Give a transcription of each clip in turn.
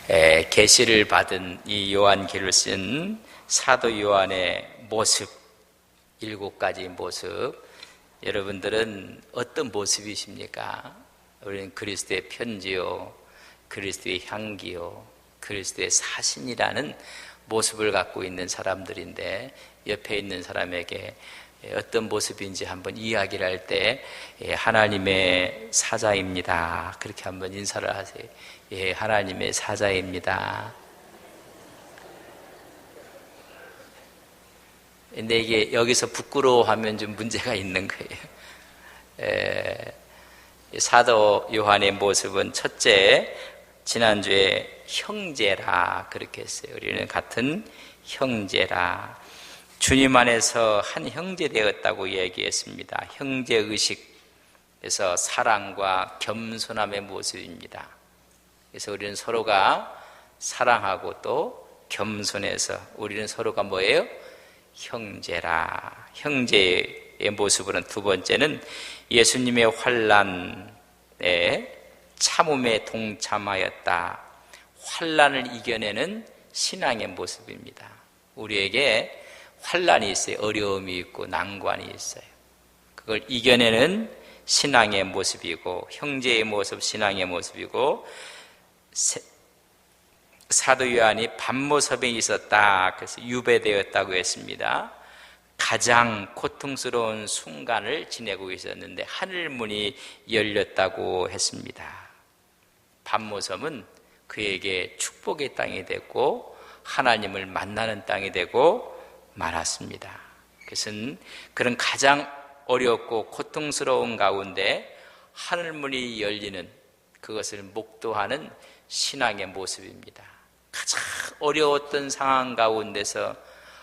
계시를 받은 이 요한계를 쓴 사도 요한의 모습, 7가지 모습, 여러분들은 어떤 모습이십니까? 우리는 그리스도의 편지요, 그리스도의 향기요, 그리스도의 사신이라는 모습을 갖고 있는 사람들인데, 옆에 있는 사람에게 어떤 모습인지 한번 이야기를 할 때 하나님의 사자입니다, 그렇게 한번 인사를 하세요. 예, 하나님의 사자입니다. 근데 이게 여기서 부끄러워하면 좀 문제가 있는 거예요. 사도 요한의 모습은 첫째, 지난주에 형제라 그렇게 했어요. 우리는 같은 형제라. 주님 안에서 한 형제 되었다고 얘기했습니다. 형제의식에서 사랑과 겸손함의 모습입니다. 그래서 우리는 서로가 사랑하고 또 겸손해서 우리는 서로가 뭐예요? 형제라. 형제의 모습으로는 두 번째는 예수님의 환난에 참음에 동참하였다. 환난을 이겨내는 신앙의 모습입니다. 우리에게 환난이 있어요. 어려움이 있고 난관이 있어요. 그걸 이겨내는 신앙의 모습이고, 형제의 모습, 신앙의 모습이고, 사도 요한이 밤모섬에 있었다. 그래서 유배되었다고 했습니다. 가장 고통스러운 순간을 지내고 있었는데 하늘문이 열렸다고 했습니다. 밤모섬은 그에게 축복의 땅이 됐고 하나님을 만나는 땅이 되고 말았습니다. 그것은 그런 가장 어렵고 고통스러운 가운데 하늘문이 열리는 그것을 목도하는 신앙의 모습입니다. 가장 어려웠던 상황 가운데서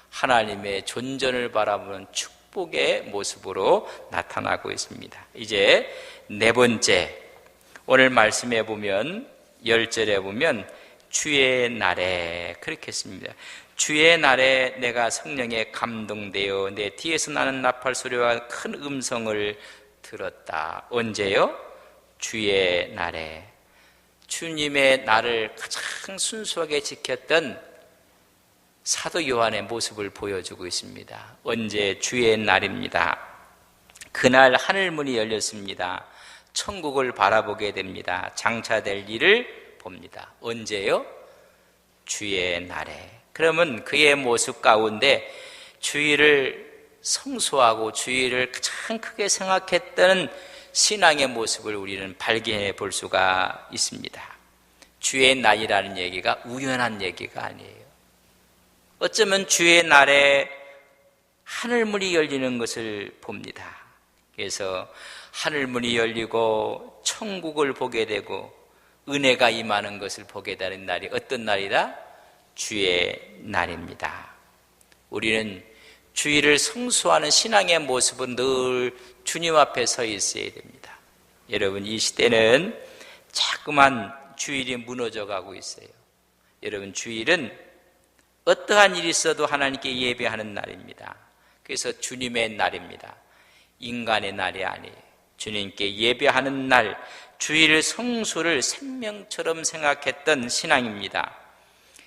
하나님의 존전을 바라보는 축복의 모습으로 나타나고 있습니다. 이제 네 번째, 오늘 말씀해 보면 10절에 보면 주의 날에 그렇게 했습니다. 주의 날에 내가 성령에 감동되어 내 뒤에서 나는 나팔 소리와 큰 음성을 들었다. 언제요? 주의 날에. 주님의 날을 가장 순수하게 지켰던 사도 요한의 모습을 보여주고 있습니다. 언제? 주의 날입니다. 그날 하늘문이 열렸습니다. 천국을 바라보게 됩니다. 장차될 일을 봅니다. 언제요? 주의 날에. 그러면 그의 모습 가운데 주의를 성수하고 주의를 가장 크게 생각했던 신앙의 모습을 우리는 발견해 볼 수가 있습니다. 주의 날이라는 얘기가 우연한 얘기가 아니에요. 어쩌면 주의 날에 하늘문이 열리는 것을 봅니다. 그래서 하늘문이 열리고 천국을 보게 되고 은혜가 임하는 것을 보게 되는 날이 어떤 날이다? 주의 날입니다. 우리는 주의를 성수하는 신앙의 모습은 늘 주님 앞에 서 있어야 됩니다. 여러분, 이 시대는 자꾸만 주일이 무너져 가고 있어요. 여러분, 주일은 어떠한 일이 있어도 하나님께 예배하는 날입니다. 그래서 주님의 날입니다. 인간의 날이 아니에요. 주님께 예배하는 날, 주일을 성수를 생명처럼 생각했던 신앙입니다.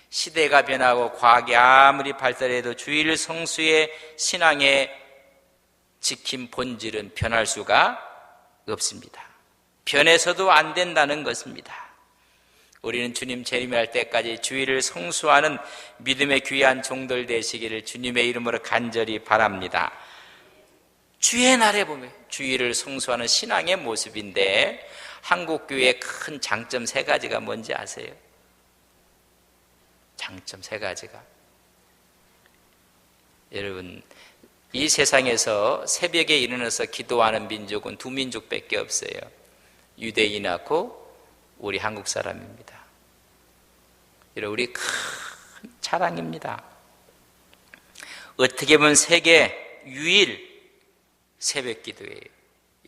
시대가 변하고 과학이 아무리 발달해도 주일 성수의 신앙의 지킨 본질은 변할 수가 없습니다. 변해서도 안 된다는 것입니다. 우리는 주님 재림할 때까지 주일을 성수하는 믿음의 귀한 종들 되시기를 주님의 이름으로 간절히 바랍니다. 주의 날에 보면 주일을 성수하는 신앙의 모습인데 한국교회의 큰 장점 3가지가 뭔지 아세요? 장점 3가지가. 여러분, 이 세상에서 새벽에 일어나서 기도하는 민족은 2민족밖에 없어요. 유대인하고 우리 한국 사람입니다. 여러분, 우리 큰 자랑입니다. 어떻게 보면 세계 유일 새벽 기도예요.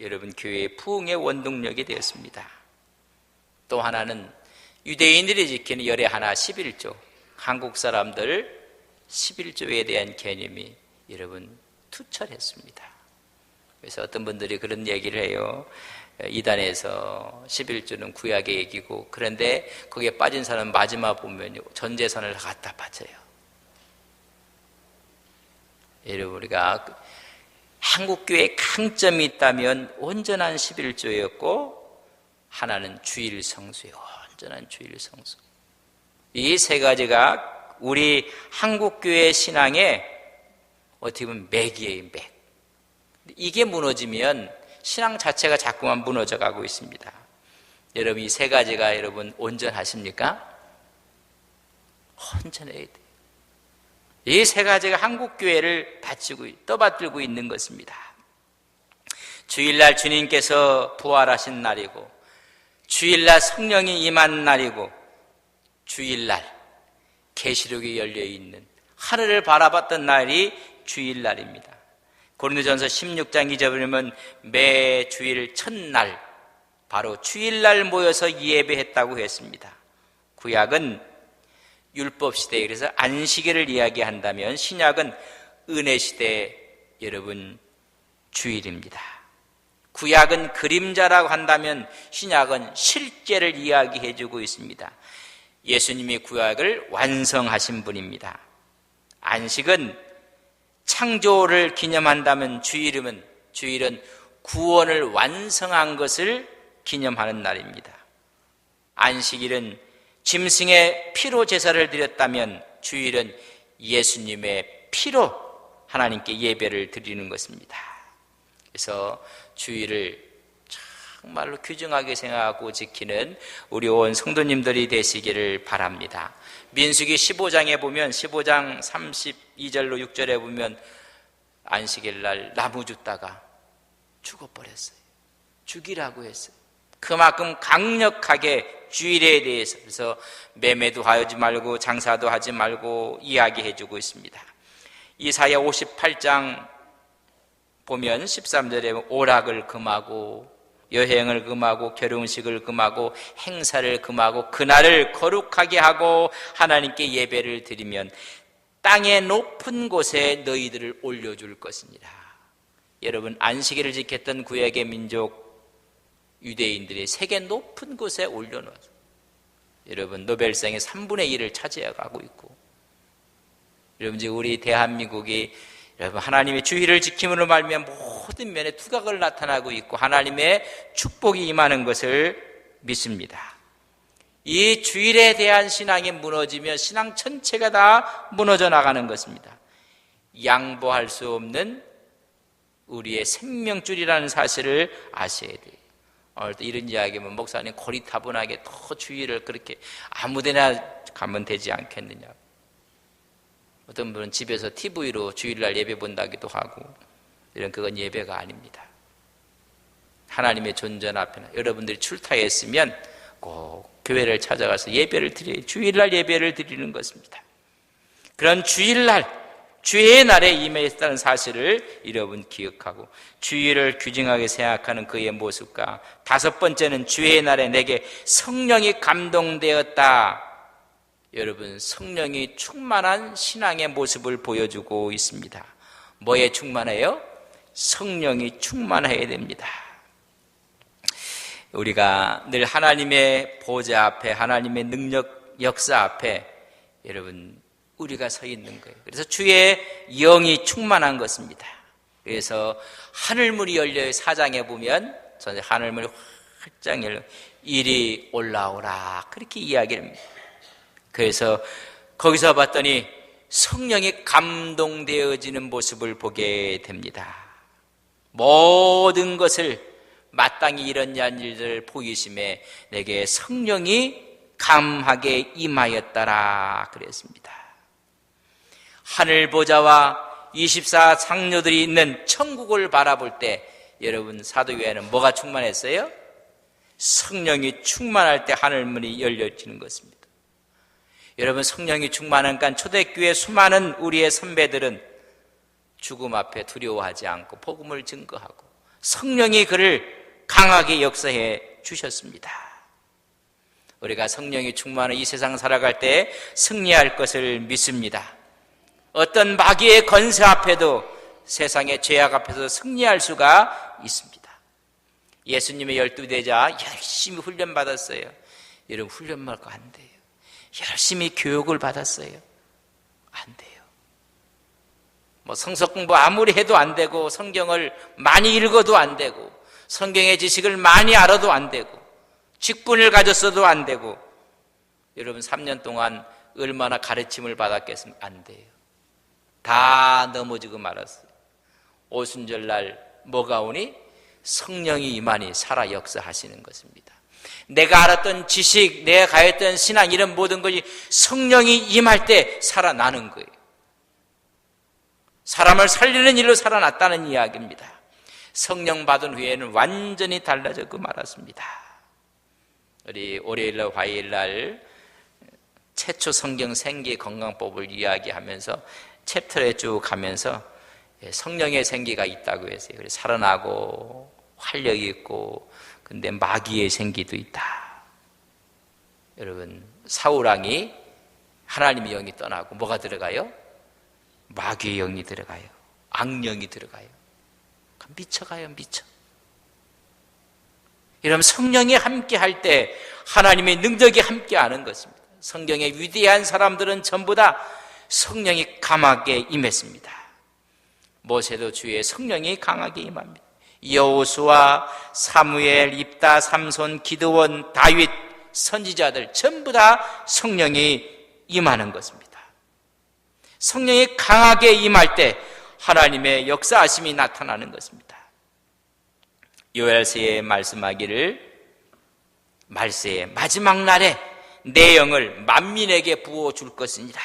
여러분, 교회의 부흥의 원동력이 되었습니다. 또 하나는 유대인들이 지키는 열의 하나 11조. 한국 사람들 11조에 대한 개념이 여러분 투철했습니다. 그래서 어떤 분들이 그런 얘기를 해요. 이단에서 11조는 구약의 얘기고, 그런데 거기에 빠진 사람은 마지막 보면 전 재산을 갖다 바쳐요. 여러분, 우리가 한국교회에 강점이 있다면 온전한 11조였고, 하나는 주일 성수예요. 온전한 주일 성수. 이 세 가지가 우리 한국교회 신앙의 어떻게 보면 맥이에요, 맥. 이게 무너지면 신앙 자체가 자꾸만 무너져 가고 있습니다. 여러분, 이 세 가지가 여러분 온전하십니까? 온전해야 돼요. 이 세 가지가 한국교회를 떠받들고 있는 것입니다. 주일날 주님께서 부활하신 날이고, 주일날 성령이 임한 날이고, 주일날 계시록이 열려있는 하늘을 바라봤던 날이 주일날입니다. 고린도전서 16장 2절에 보면 매 주일 첫날, 바로 주일날 모여서 예배했다고 했습니다. 구약은 율법시대, 그래서 안식일을 이야기한다면 신약은 은혜시대, 여러분 주일입니다. 구약은 그림자라고 한다면 신약은 실제를 이야기해주고 있습니다. 예수님이 구약을 완성하신 분입니다. 안식은 창조를 기념한다면 주일은 구원을 완성한 것을 기념하는 날입니다. 안식일은 짐승의 피로 제사를 드렸다면 주일은 예수님의 피로 하나님께 예배를 드리는 것입니다. 그래서 주일을 정말로 귀중하게 생각하고 지키는 우리 온 성도님들이 되시기를 바랍니다. 민수기 15장에 보면 15장 32절로 6절에 보면 안식일 날 나무 줍다가 죽어버렸어요. 죽이라고 했어요. 그만큼 강력하게 주일에 대해서, 그래서 매매도 하지 말고 장사도 하지 말고 이야기해주고 있습니다. 이사야 58장 보면 13절에 오락을 금하고 여행을 금하고 결혼식을 금하고 행사를 금하고 그날을 거룩하게 하고 하나님께 예배를 드리면 땅의 높은 곳에 너희들을 올려줄 것이니라. 여러분, 안식일을 지켰던 구약의 민족 유대인들이 세계 높은 곳에 올려놓았어요. 여러분, 노벨상의 3분의 1을 차지해가고 있고, 여러분, 지금 우리 대한민국이 여러분 하나님의 주의를 지킴으로 말미암아 모든 면에 두각을 나타나고 있고 하나님의 축복이 임하는 것을 믿습니다. 이 주일에 대한 신앙이 무너지면 신앙 전체가 다 무너져 나가는 것입니다. 양보할 수 없는 우리의 생명줄이라는 사실을 아셔야 돼요. 오늘 또 이런 이야기면 목사님 고리타분하게 더 주일을 그렇게 아무데나 가면 되지 않겠느냐. 어떤 분은 집에서 TV로 주일날 예배 본다기도 하고, 이런 그건 예배가 아닙니다. 하나님의 존전 앞에나 여러분들이 출타했으면 꼭 교회를 찾아가서 예배를 드려요. 주일날 예배를 드리는 것입니다. 그런 주일날, 주의 날에 임했다는 사실을 여러분 기억하고 주일을 귀중하게 생각하는 그의 모습과, 다섯 번째는 주의 날에 내게 성령이 감동되었다. 여러분, 성령이 충만한 신앙의 모습을 보여주고 있습니다. 뭐에 충만해요? 성령이 충만해야 됩니다. 우리가 늘 하나님의 보좌 앞에, 하나님의 능력 역사 앞에 여러분 우리가 서 있는 거예요. 그래서 주의 영이 충만한 것입니다. 그래서 하늘문이 열려요. 4장에 보면 전에 하늘문이 활짝 열려 이리 올라오라 그렇게 이야기를 합니다. 그래서 거기서 봤더니 성령이 감동되어지는 모습을 보게 됩니다. 모든 것을 마땅히 이런 일들을 보이심에 내게 성령이 감하게 임하였더라 그랬습니다. 하늘 보좌와 24 상료들이 있는 천국을 바라볼 때 여러분 사도교회는 뭐가 충만했어요? 성령이 충만할 때 하늘문이 열려지는 것입니다. 여러분, 성령이 충만하니까 초대교회 수많은 우리의 선배들은 죽음 앞에 두려워하지 않고 복음을 증거하고 성령이 그를 강하게 역사해 주셨습니다. 우리가 성령이 충만한 이 세상 살아갈 때 승리할 것을 믿습니다. 어떤 마귀의 권세 앞에도, 세상의 죄악 앞에서 승리할 수가 있습니다. 예수님의 12대자 열심히 훈련받았어요. 여러분 훈련 말고 안 돼요. 열심히 교육을 받았어요. 안 돼요. 뭐 성서 공부 아무리 해도 안 되고, 성경을 많이 읽어도 안 되고, 성경의 지식을 많이 알아도 안 되고, 직분을 가졌어도 안 되고, 여러분 3년 동안 얼마나 가르침을 받았겠으면 안 돼요. 다 넘어지고 말았어요. 오순절날 뭐가 오니? 성령이 임하니 살아 역사하시는 것입니다. 내가 알았던 지식, 내가 가했던 신앙, 이런 모든 것이 성령이 임할 때 살아나는 거예요. 사람을 살리는 일로 살아났다는 이야기입니다. 성령 받은 후에는 완전히 달라졌고 말았습니다. 우리 월요일날 화요일날 최초 성경 생기 건강법을 이야기하면서 챕터에 쭉 가면서 성령의 생기가 있다고 했어요. 그래서 살아나고 활력이 있고, 근데 마귀의 생기도 있다. 여러분, 사울왕이 하나님의 영이 떠나고 뭐가 들어가요? 마귀의 영이 들어가요. 악령이 들어가요. 미쳐가요, 미쳐. 여러분, 성령이 함께 할 때 하나님의 능력이 함께 하는 것입니다. 성경의 위대한 사람들은 전부 다 성령이 강하게 임했습니다. 모세도 주의 성령이 강하게 임합니다. 여호수아, 사무엘, 입다, 삼손, 기드온, 다윗, 선지자들 전부 다 성령이 임하는 것입니다. 성령이 강하게 임할 때 하나님의 역사하심이 나타나는 것입니다. 요엘서에 말씀하기를, 말세의 마지막 날에 내 영을 만민에게 부어줄 것이니라.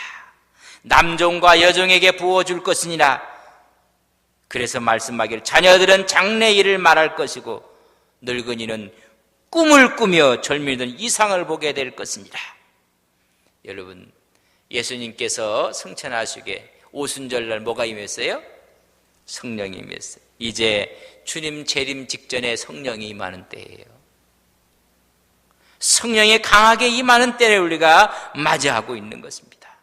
남종과 여종에게 부어줄 것이니라. 그래서 말씀하기를, 자녀들은 장래 일을 말할 것이고 늙은이는 꿈을 꾸며 젊은이는 이상을 보게 될 것이니라. 여러분, 예수님께서 승천하시게 오순절날 뭐가 임했어요? 성령이 임했어요. 이제 주님 재림 직전에 성령이 임하는 때예요. 성령이 강하게 임하는 때를 우리가 맞이하고 있는 것입니다.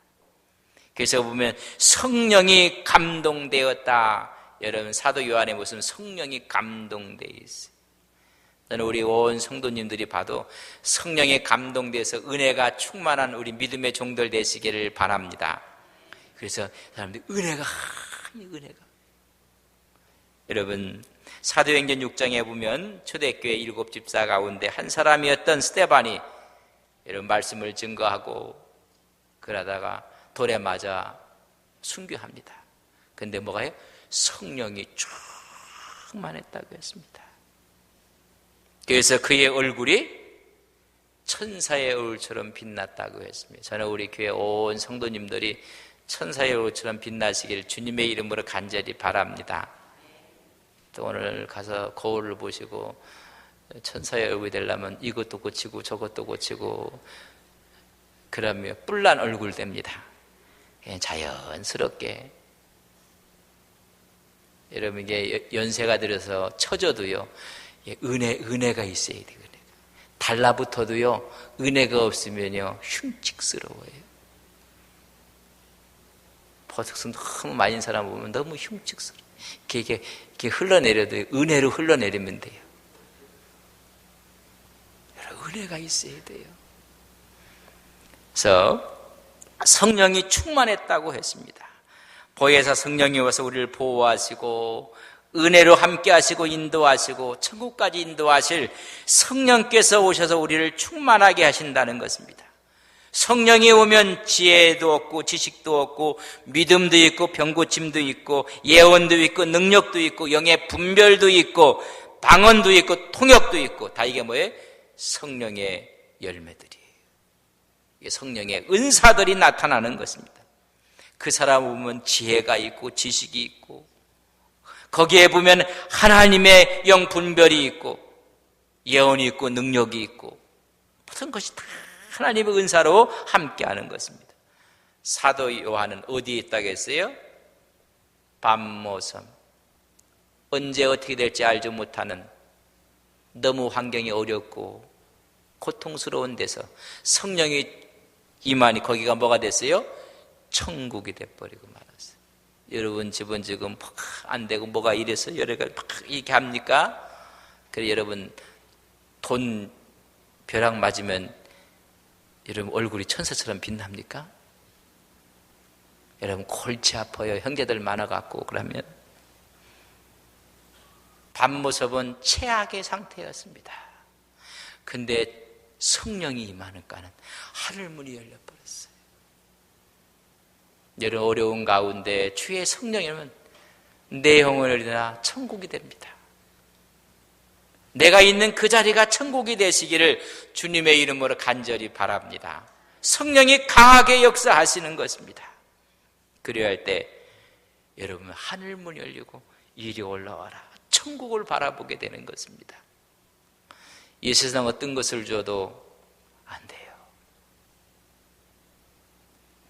그래서 보면 성령이 감동되었다. 여러분, 사도 요한에 무슨 성령이 감동되어 있어요. 저는 우리 온 성도님들이 봐도 성령에 감동돼서 은혜가 충만한 우리 믿음의 종들 되시기를 바랍니다. 그래서 사람들이 은혜가. 여러분, 사도행전 6장에 보면 초대교회 7집사 가운데 한 사람이었던 스데반이 여러분 말씀을 증거하고 그러다가 돌에 맞아 순교합니다. 근데 뭐가요? 성령이 충만했다고 했습니다. 그래서 그의 얼굴이 천사의 얼굴처럼 빛났다고 했습니다. 저는 우리 교회 온 성도님들이 천사의 얼굴처럼 빛나시길 주님의 이름으로 간절히 바랍니다. 또 오늘 가서 거울을 보시고 천사의 얼굴이 되려면 이것도 고치고 저것도 고치고 그러면 뿔난 얼굴 됩니다. 그냥 자연스럽게. 여러분, 이게 연세가 들어서 처져도요, 은혜가 있어야 돼요. 은혜가. 달라붙어도요, 은혜가 없으면요, 흉측스러워요. 버석성 너무 많은 사람 보면 너무 흉측스러워요. 이게 흘러내려도 은혜로 흘러내리면 돼요. 은혜가 있어야 돼요. 그래서 성령이 충만했다고 했습니다. 보혜사 성령이 와서 우리를 보호하시고 은혜로 함께 하시고 인도하시고 천국까지 인도하실 성령께서 오셔서 우리를 충만하게 하신다는 것입니다. 성령이 오면 지혜도 없고 지식도 없고 믿음도 있고 병고침도 있고 예언도 있고 능력도 있고 영의 분별도 있고 방언도 있고 통역도 있고 다 이게 뭐예요? 성령의 열매들이에요. 이게 성령의 은사들이 나타나는 것입니다. 그 사람 보면 지혜가 있고 지식이 있고 거기에 보면 하나님의 영 분별이 있고 예언이 있고 능력이 있고 모든 것이 다 하나님의 은사로 함께하는 것입니다. 사도 요한은 어디에 있다고 했어요? 밤모섬. 언제 어떻게 될지 알지 못하는 너무 환경이 어렵고 고통스러운 데서 성령이 임하니 거기가 뭐가 됐어요? 천국이 돼버리고 말았어요. 여러분 집은 지금 안 되고 뭐가 이래서 여러 가지 이렇게 합니까? 그래 여러분 돈 벼락 맞으면 여러분 얼굴이 천사처럼 빛납니까? 여러분 골치 아파요. 형제들 많아갖고 그러면 밤모습은 최악의 상태였습니다. 근데 성령이 임하니까는 하늘문이 열려버렸어요. 여러분 어려운 가운데 주의 성령이면 내 영혼을 일어나 천국이 됩니다. 내가 있는 그 자리가 천국이 되시기를 주님의 이름으로 간절히 바랍니다. 성령이 강하게 역사하시는 것입니다. 그래야 할 때 여러분 하늘문 열리고 이리 올라와라. 천국을 바라보게 되는 것입니다. 이 세상 어떤 것을 줘도 안 돼요.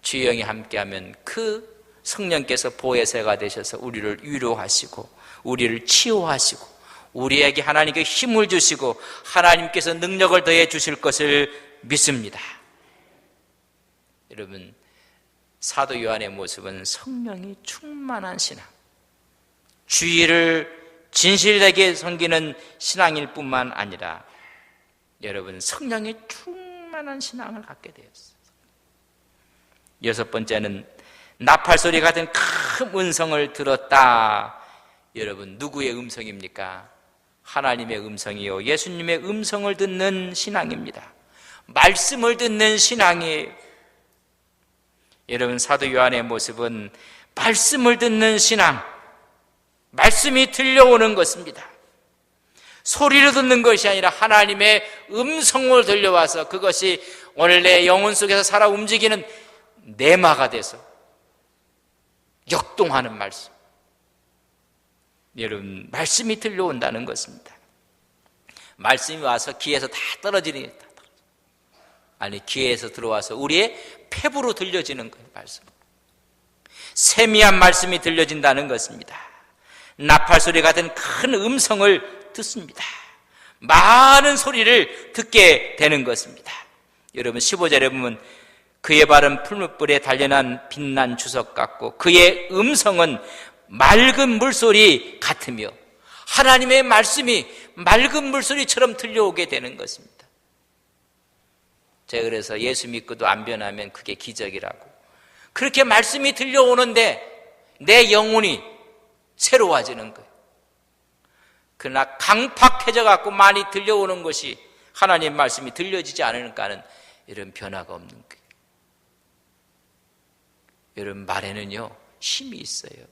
주의 영이 함께하면 그 성령께서 보혜사가 되셔서 우리를 위로하시고 우리를 치유하시고 우리에게 하나님께 힘을 주시고 하나님께서 능력을 더해 주실 것을 믿습니다. 여러분 사도 요한의 모습은 성령이 충만한 신앙, 주의를 진실되게 섬기는 신앙일 뿐만 아니라 여러분 성령이 충만한 신앙을 갖게 되었어요. 여섯 번째는 나팔소리 같은 큰 음성을 들었다. 여러분 누구의 음성입니까? 하나님의 음성이요 예수님의 음성을 듣는 신앙입니다. 말씀을 듣는 신앙이에요. 여러분 사도 요한의 모습은 말씀을 듣는 신앙, 말씀이 들려오는 것입니다. 소리를 듣는 것이 아니라 하나님의 음성을 들려와서 그것이 오늘 내 영혼 속에서 살아 움직이는 내마가 돼서 역동하는 말씀. 여러분 말씀이 들려온다는 것입니다. 말씀이 와서 귀에서 다 떨어지는 게 아니 귀에서 들어와서 우리의 폐부로 들려지는 거예요. 말씀. 세미한 말씀이 들려진다는 것입니다. 나팔소리 같은 큰 음성을 듣습니다. 많은 소리를 듣게 되는 것입니다. 여러분 15절에 보면 그의 발은 풀무불에 단련한 빛난 주석 같고 그의 음성은 맑은 물소리 같으며 하나님의 말씀이 맑은 물소리처럼 들려오게 되는 것입니다. 제가 그래서 예수 믿고도 안 변하면 그게 기적이라고. 그렇게 말씀이 들려오는데 내 영혼이 새로워지는 거예요. 그러나 강팍해져 갖고 많이 들려오는 것이 하나님 말씀이 들려지지 않으니까는 이런 변화가 없는 거예요. 여러분 말에는요 힘이 있어요.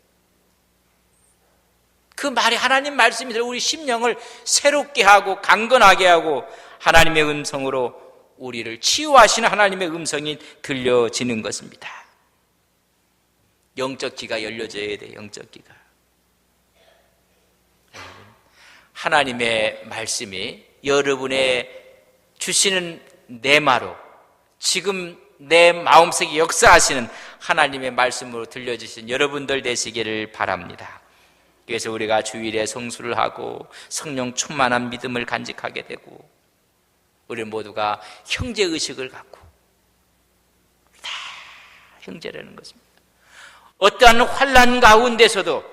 그 말이 하나님 말씀이 들어 우리 심령을 새롭게 하고 강건하게 하고 하나님의 음성으로 우리를 치유하시는 하나님의 음성이 들려지는 것입니다. 영적 귀가 열려져야 돼요. 영적 귀가. 하나님의 말씀이 여러분의 주시는 내마로 지금 내 마음속에 역사하시는 하나님의 말씀으로 들려주신 여러분들 되시기를 바랍니다. 그래서 우리가 주일에 성수를 하고 성령 충만한 믿음을 간직하게 되고 우리 모두가 형제의식을 갖고 다 형제라는 것입니다. 어떠한 환난 가운데서도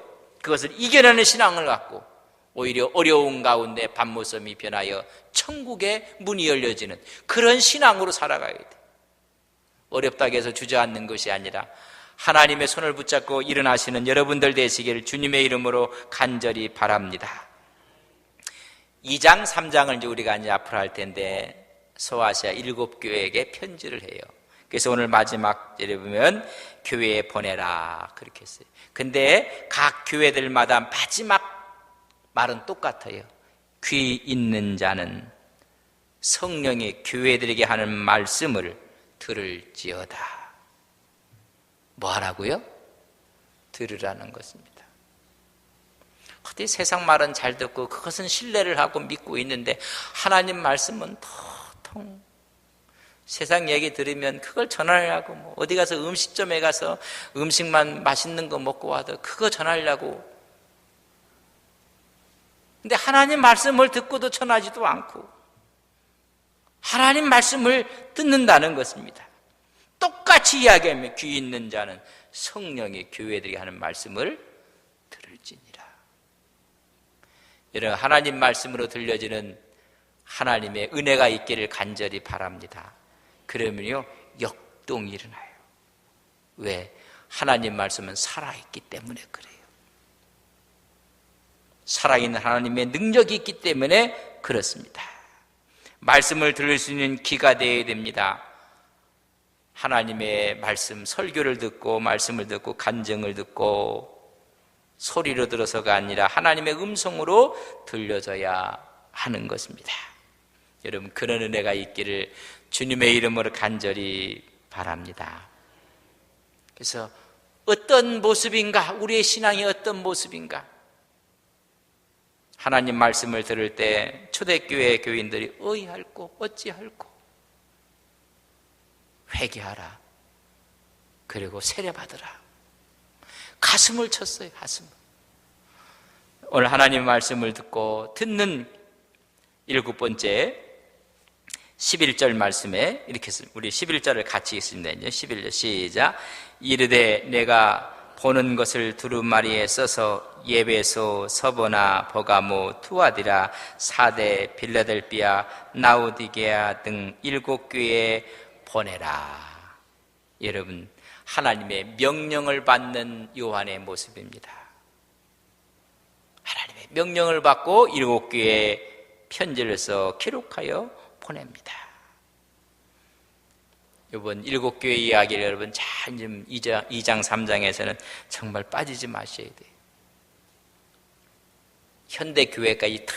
그것을 이겨내는 신앙을 갖고 오히려 어려운 가운데 밤모섬이 변하여 천국의 문이 열려지는 그런 신앙으로 살아가야 돼. 어렵다고 해서 주저앉는 것이 아니라 하나님의 손을 붙잡고 일어나시는 여러분들 되시기를 주님의 이름으로 간절히 바랍니다. 2장, 3장을 이제 우리가 이제 앞으로 할 텐데 소아시아 7교회에게 편지를 해요. 그래서 오늘 마지막 예를 보면 교회에 보내라 그렇게 했어요. 근데 각 교회들마다 마지막 말은 똑같아요. 귀 있는 자는 성령이 교회들에게 하는 말씀을 들을지어다. 뭐 하라고요? 들으라는 것입니다. 어디 세상 말은 잘 듣고 그것은 신뢰를 하고 믿고 있는데 하나님 말씀은 도통 세상 얘기 들으면 그걸 전하려고 뭐 어디 가서 음식점에 가서 음식만 맛있는 거 먹고 와도 그거 전하려고. 근데 하나님 말씀을 듣고도 전하지도 않고 하나님 말씀을 듣는다는 것입니다. 똑같이 이야기하면 귀 있는 자는 성령이 교회들이 하는 말씀을 들을지니라. 이런 하나님 말씀으로 들려지는 하나님의 은혜가 있기를 간절히 바랍니다. 그러면요 역동이 일어나요. 왜? 하나님 말씀은 살아있기 때문에 그래요. 살아있는 하나님의 능력이 있기 때문에 그렇습니다. 말씀을 들을 수 있는 귀가 되어야 됩니다. 하나님의 말씀, 설교를 듣고 말씀을 듣고 간증을 듣고 소리로 들어서가 아니라 하나님의 음성으로 들려져야 하는 것입니다. 여러분 그런 은혜가 있기를 주님의 이름으로 간절히 바랍니다. 그래서 어떤 모습인가? 우리의 신앙이 어떤 모습인가? 하나님 말씀을 들을 때 초대교회 교인들이 어이할꼬 어찌할꼬 회개하라 그리고 세례받으라 가슴을 쳤어요. 가슴을. 오늘 하나님 말씀을 듣고 듣는 7번째 11절 말씀에 이렇게 우리 11절을 같이 읽습니다. 11절 시작. 이르되 내가 보는 것을 두루마리에 써서 예배소, 서보나, 버가모, 투아디라, 사대, 빌라델비아, 라오디게아 등 7교회에 보내라. 여러분 하나님의 명령을 받는 요한의 모습입니다. 하나님의 명령을 받고 7교회에 편지를 써 기록하여 보냅니다. 이번 7교회 이야기를 여러분 잘 좀 2장 3장에서는 정말 빠지지 마셔야 돼요. 현대교회까지 다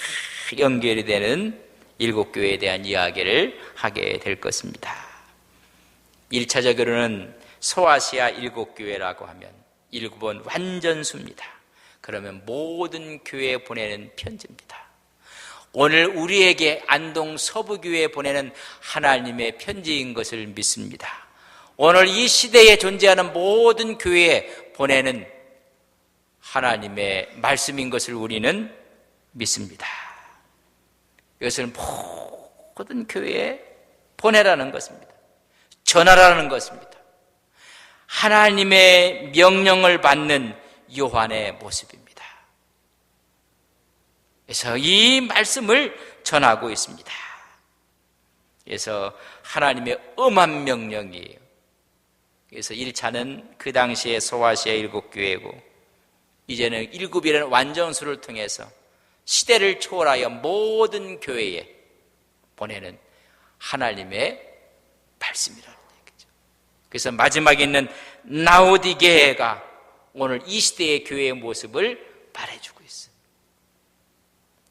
연결이 되는 7교회에 대한 이야기를 하게 될 것입니다. 1차적으로는 소아시아 7교회라고 하면 7번 완전수입니다. 그러면 모든 교회에 보내는 편지입니다. 오늘 우리에게 안동 서부교회에 보내는 하나님의 편지인 것을 믿습니다. 오늘 이 시대에 존재하는 모든 교회에 보내는 하나님의 말씀인 것을 우리는 믿습니다. 이것을 모든 교회에 보내라는 것입니다. 전하라는 것입니다. 하나님의 명령을 받는 요한의 모습입니다. 그래서 이 말씀을 전하고 있습니다. 그래서 하나님의 엄한 명령이에요. 그래서 1차는 그 당시에 소아시아 7교회고 이제는 7이라는 완전수를 통해서 시대를 초월하여 모든 교회에 보내는 하나님의 말씀이라는 얘기죠. 그래서 마지막에 있는 라오디게가 오늘 이 시대의 교회의 모습을 말해주고 있어요.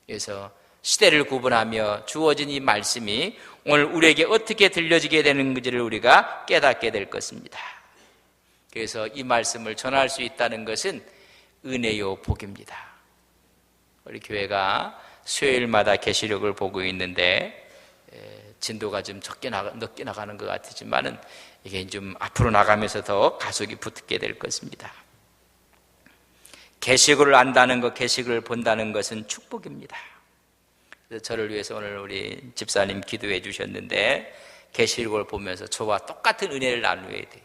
그래서 시대를 구분하며 주어진 이 말씀이 오늘 우리에게 어떻게 들려지게 되는지를 우리가 깨닫게 될 것입니다. 그래서 이 말씀을 전할 수 있다는 것은 은혜요 복입니다. 우리 교회가 수요일마다 계시록을 보고 있는데 진도가 좀 늦게 나가는 것 같지만은 이게 좀 앞으로 나가면서 더 가속이 붙게 될 것입니다. 계시록을 안다는 것, 계시록을 본다는 것은 축복입니다. 그래서 저를 위해서 오늘 우리 집사님 기도해 주셨는데 계시록을 보면서 저와 똑같은 은혜를 나누어야 돼요.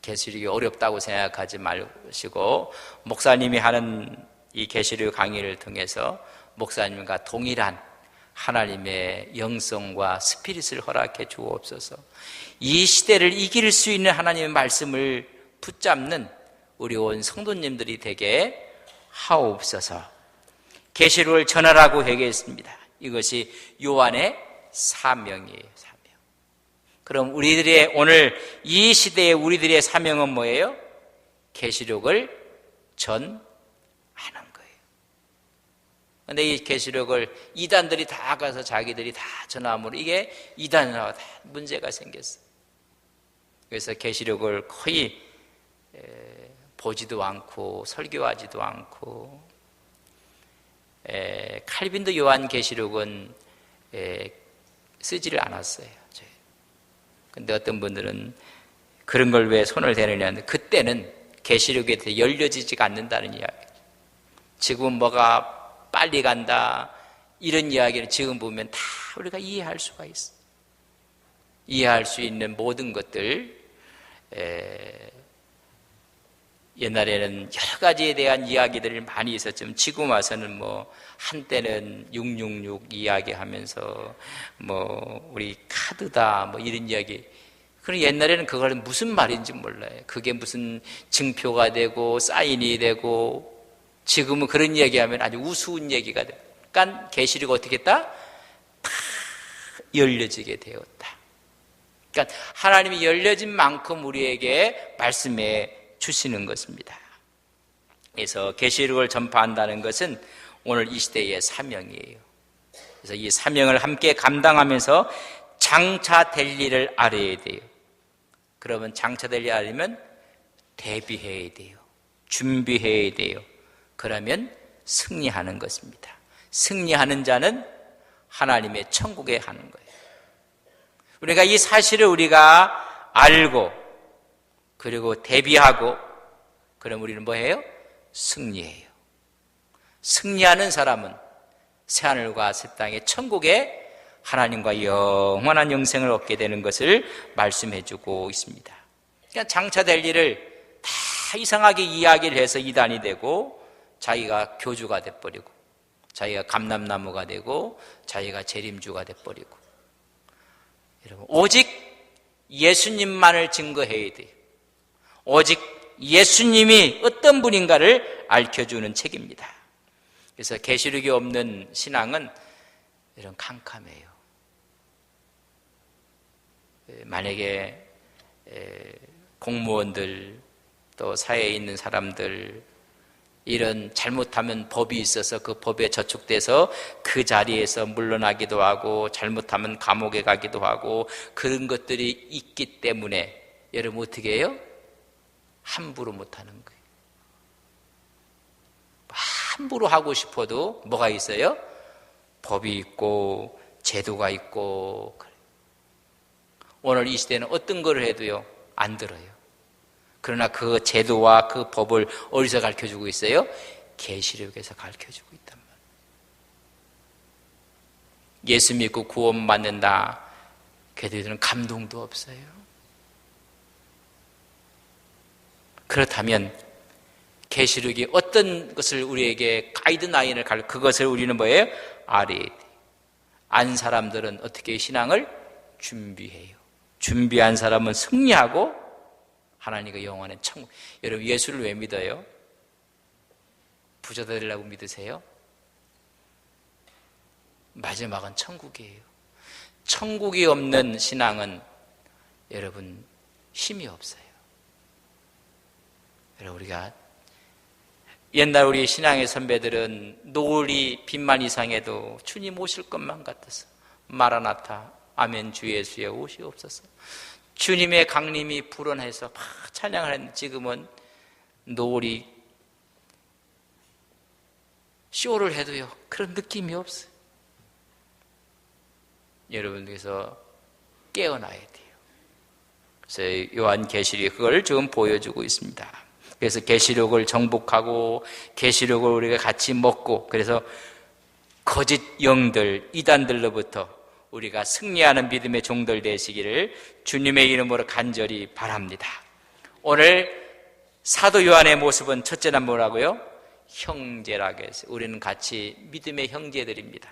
계시록이 어렵다고 생각하지 마시고 목사님이 하는 이 계시록 강의를 통해서 목사님과 동일한 하나님의 영성과 스피릿을 허락해 주옵소서. 이 시대를 이길 수 있는 하나님의 말씀을 붙잡는 우리 온 성도님들이 되게 하옵소서. 계시록을 전하라고 얘기했습니다. 이것이 요한의 사명이에요. 사명. 그럼 우리들의 오늘 이 시대의 우리들의 사명은 뭐예요? 계시록을 전하는 거예요. 그런데 이 계시록을 이단들이 다 가서 자기들이 다 전함으로 이게 이단과 다 문제가 생겼어요. 그래서 계시록을 거의 보지도 않고 설교하지도 않고 칼빈도 요한 계시록은 쓰지를 않았어요. 그런데 어떤 분들은 그런 걸 왜 손을 대느냐 하는데 그때는 계시록에 대해 열려지지가 않는다는 이야기죠. 지금 뭐가 빨리 간다 이런 이야기를 지금 보면 다 우리가 이해할 수가 있어. 이해할 수 있는 모든 것들 옛날에는 여러 가지에 대한 이야기들이 많이 있었지만 지금 와서는 한때는 666 이야기하면서 우리 카드다 이런 이야기. 그럼 옛날에는 그걸 무슨 말인지 몰라요. 그게 무슨 증표가 되고 사인이 되고, 지금은 그런 이야기하면 아주 우스운 얘기가 돼요. 그러니까 계시록 어떻게 했다? 다 열려지게 되었다. 그러니까 하나님이 열려진 만큼 우리에게 말씀해 주시는 것입니다. 그래서 계시록을 전파한다는 것은 오늘 이 시대의 사명이에요. 그래서 이 사명을 함께 감당하면서 장차될 일을 알아야 돼요. 그러면 장차될 일을 알려면 대비해야 돼요. 준비해야 돼요. 그러면 승리하는 것입니다. 승리하는 자는 하나님의 천국에 하는 거예요. 우리가 이 사실을 우리가 알고 그리고 대비하고, 그럼 우리는 뭐해요? 승리해요. 승리하는 사람은 새하늘과 새 땅의 천국에 하나님과 영원한 영생을 얻게 되는 것을 말씀해주고 있습니다. 그러니까 장차될 일을 다 이상하게 이야기를 해서 이단이 되고, 자기가 교주가 돼버리고, 자기가 감람나무가 되고, 자기가 재림주가 돼버리고. 여러분, 오직 예수님만을 증거해야 돼요. 오직 예수님이 어떤 분인가를 알려주는 책입니다. 그래서 계시록이 없는 신앙은 이런 캄캄해요. 만약에 공무원들 또 사회에 있는 사람들 이런 잘못하면 법이 있어서 그 법에 저촉돼서 그 자리에서 물러나기도 하고, 잘못하면 감옥에 가기도 하고, 그런 것들이 있기 때문에 여러분 어떻게 해요? 함부로 못하는 거예요. 함부로 하고 싶어도 뭐가 있어요? 법이 있고 제도가 있고. 오늘 이 시대는 어떤 걸 해도요 안 들어요. 그러나 그 제도와 그 법을 어디서 가르쳐주고 있어요? 계시록에서 가르쳐주고 있단 말이에요. 예수 믿고 구원받는다, 걔들은 감동도 없어요. 그렇다면 계시록이 어떤 것을 우리에게 가이드라인을 그것을 우리는 뭐예요? 알아야 돼요. 안 사람들은 어떻게 신앙을 준비해요. 준비한 사람은 승리하고 하나님과 영원한 천국. 여러분, 예수를 왜 믿어요? 부자 되려고 믿으세요? 마지막은 천국이에요. 천국이 없는 신앙은 여러분 힘이 없어요. 여러분, 우리가 옛날 우리 신앙의 선배들은 노을이 빛만 이상해도 주님 오실 것만 같아서 마라나타 아멘 주 예수의 오시옵소서, 주님의 강림이 불어해서 막 찬양을 했는데, 지금은 노을이 쇼를 해도요 그런 느낌이 없어요. 여러분께서 깨어나야 돼요. 그래서 요한계시록이 그걸 지금 보여주고 있습니다. 그래서 계시록을 정복하고 계시록을 우리가 같이 먹고, 그래서 거짓 영들, 이단들로부터 우리가 승리하는 믿음의 종들 되시기를 주님의 이름으로 간절히 바랍니다. 오늘 사도 요한의 모습은 첫째는 뭐라고요? 형제라고 했어요. 우리는 같이 믿음의 형제들입니다.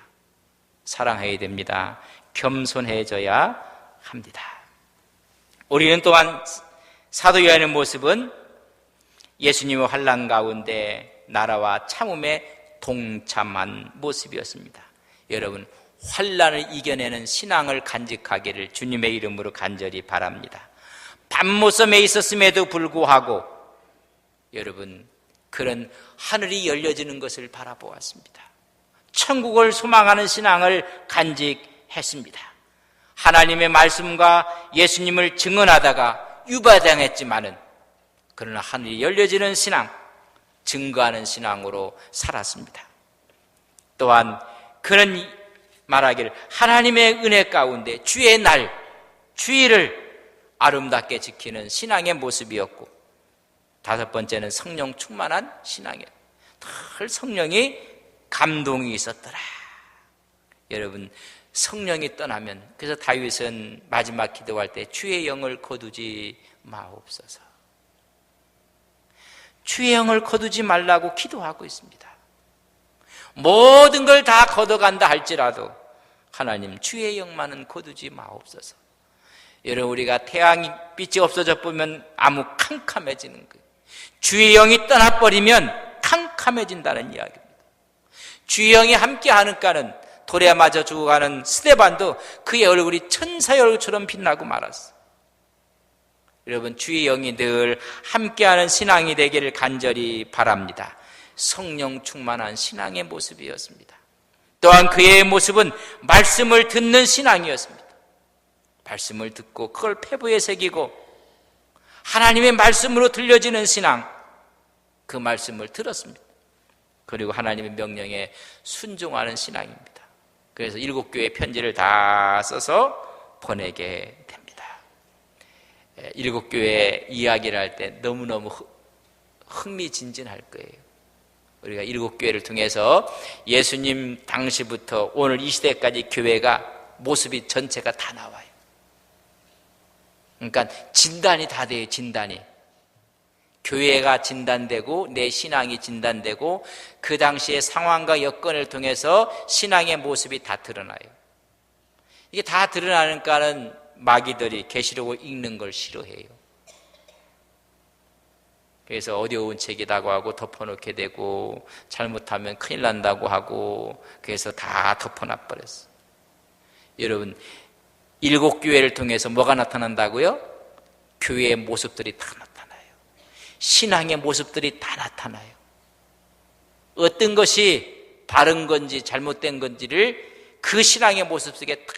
사랑해야 됩니다. 겸손해져야 합니다. 우리는 또한 사도 요한의 모습은 예수님의 환난 가운데 나라와 참음에 동참한 모습이었습니다. 여러분, 환난을 이겨내는 신앙을 간직하기를 주님의 이름으로 간절히 바랍니다. 밤모섬에 있었음에도 불구하고 여러분, 그런 하늘이 열려지는 것을 바라보았습니다. 천국을 소망하는 신앙을 간직했습니다. 하나님의 말씀과 예수님을 증언하다가 유배당했지만은 그러나 하늘이 열려지는 신앙, 증거하는 신앙으로 살았습니다. 또한 그런 말하기를 하나님의 은혜 가운데 주의 날, 주일을 아름답게 지키는 신앙의 모습이었고, 다섯 번째는 성령 충만한 신앙이에요. 늘 성령이 감동이 있었더라. 여러분, 성령이 떠나면, 그래서 다윗은 마지막 기도할 때 주의 영을 거두지 마옵소서. 주의 영을 거두지 말라고 기도하고 있습니다. 모든 걸 다 걷어간다 할지라도 하나님 주의 영만은 거두지 마옵소서. 여러분, 우리가 태양빛이 없어져 보면 아무 캄캄해지는 거예요. 주의 영이 떠나버리면 캄캄해진다는 이야기입니다. 주의 영이 함께 하니까는 돌에 맞아 죽어가는 스데반도 그의 얼굴이 천사의 얼굴처럼 빛나고 말았어. 여러분, 주의 영이 늘 함께하는 신앙이 되기를 간절히 바랍니다. 성령 충만한 신앙의 모습이었습니다. 또한 그의 모습은 말씀을 듣는 신앙이었습니다. 말씀을 듣고 그걸 폐부에 새기고 하나님의 말씀으로 들려지는 신앙, 그 말씀을 들었습니다. 그리고 하나님의 명령에 순종하는 신앙입니다. 그래서 7교회 편지를 다 써서 보내게 됩니다. 7교회 이야기를 할 때 너무너무 흥미진진할 거예요. 우리가 7교회를 통해서 예수님 당시부터 오늘 이 시대까지 교회가 모습이 전체가 다 나와요. 그러니까 진단이 다 돼요. 진단이. 교회가 진단되고 내 신앙이 진단되고 그 당시의 상황과 여건을 통해서 신앙의 모습이 다 드러나요. 이게 다 드러나니까는 마귀들이 계시록을 읽는 걸 싫어해요. 그래서 어려운 책이라고 하고 덮어놓게 되고 잘못하면 큰일 난다고 하고 그래서 다 덮어놔버렸어. 여러분, 7교회를 통해서 뭐가 나타난다고요? 교회의 모습들이 다 나타나요. 신앙의 모습들이 다 나타나요. 어떤 것이 바른 건지 잘못된 건지를 그 신앙의 모습 속에 다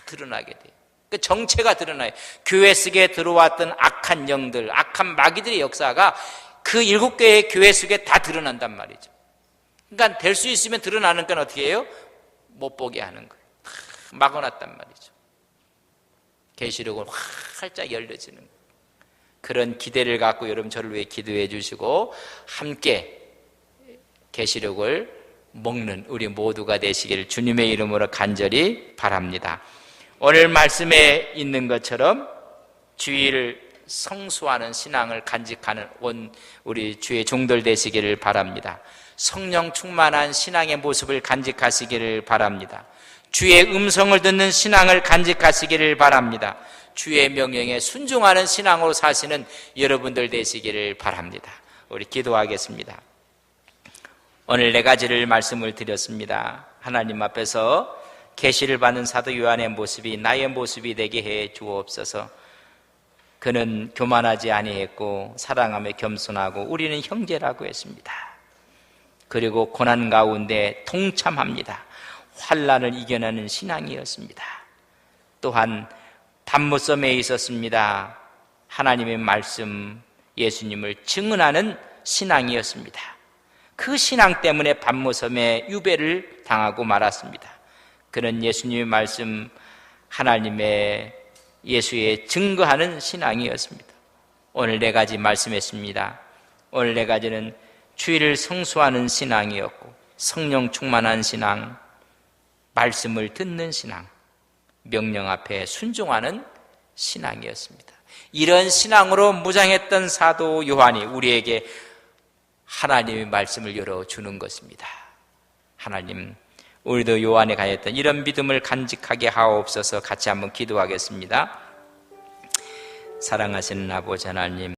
드러나게 돼요. 그 정체가 드러나요. 교회 속에 들어왔던 악한 영들, 악한 마귀들의 역사가 그 7교회의 교회 속에 다 드러난단 말이죠. 그러니까 될 수 있으면 드러나는 건 어떻게 해요? 못 보게 하는 거예요. 다 막아놨단 말이죠. 계시록은 활짝 열려지는 거예요. 그런 기대를 갖고 여러분 저를 위해 기도해 주시고 함께 계시록을 먹는 우리 모두가 되시기를 주님의 이름으로 간절히 바랍니다. 오늘 말씀에 있는 것처럼 주의를 성수하는 신앙을 간직하는 우리 주의 종들 되시기를 바랍니다. 성령 충만한 신앙의 모습을 간직하시기를 바랍니다. 주의 음성을 듣는 신앙을 간직하시기를 바랍니다. 주의 명령에 순종하는 신앙으로 사시는 여러분들 되시기를 바랍니다. 우리 기도하겠습니다. 오늘 4가지를 말씀을 드렸습니다. 하나님 앞에서 계시를 받는 사도 요한의 모습이 나의 모습이 되게 해 주옵소서. 그는 교만하지 아니했고 사랑하며 겸손하고 우리는 형제라고 했습니다. 그리고 고난 가운데 동참합니다. 환난을 이겨내는 신앙이었습니다. 또한 밤무섬에 있었습니다. 하나님의 말씀, 예수님을 증언하는 신앙이었습니다. 그 신앙 때문에 밤무섬에 유배를 당하고 말았습니다. 그는 예수님의 말씀, 하나님의 예수의 증거하는 신앙이었습니다. 오늘 4가지 말씀했습니다. 오늘 4가지는 주의를 성수하는 신앙이었고 성령 충만한 신앙, 말씀을 듣는 신앙, 명령 앞에 순종하는 신앙이었습니다. 이런 신앙으로 무장했던 사도 요한이 우리에게 하나님의 말씀을 열어주는 것입니다. 하나님, 우리도 요한에 가졌던 이런 믿음을 간직하게 하옵소서. 같이 한번 기도하겠습니다. 사랑하시는 아버지 하나님,